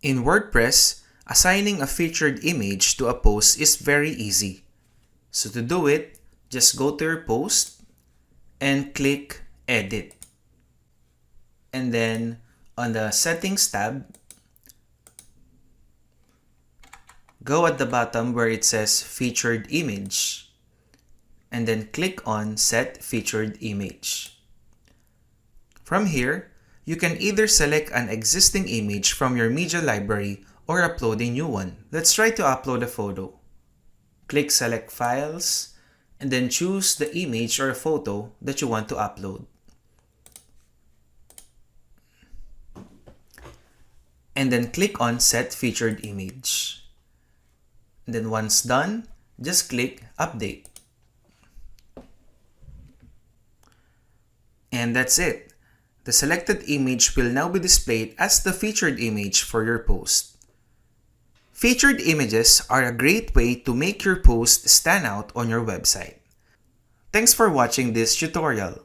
In WordPress, assigning a featured image to a post is very easy. So to do it, just go to your post and click Edit. And then on the Settings tab, go at the bottom where it says Featured Image. And then click on Set Featured Image. From here, you can either select an existing image from your media library or upload a new one. Let's try to upload a photo. Click Select Files, and then choose the image or photo that you want to upload. And then click on Set Featured Image. And then once done, just click Update. And that's it. The selected image will now be displayed as the featured image for your post. Featured images are a great way to make your post stand out on your website. Thanks for watching this tutorial.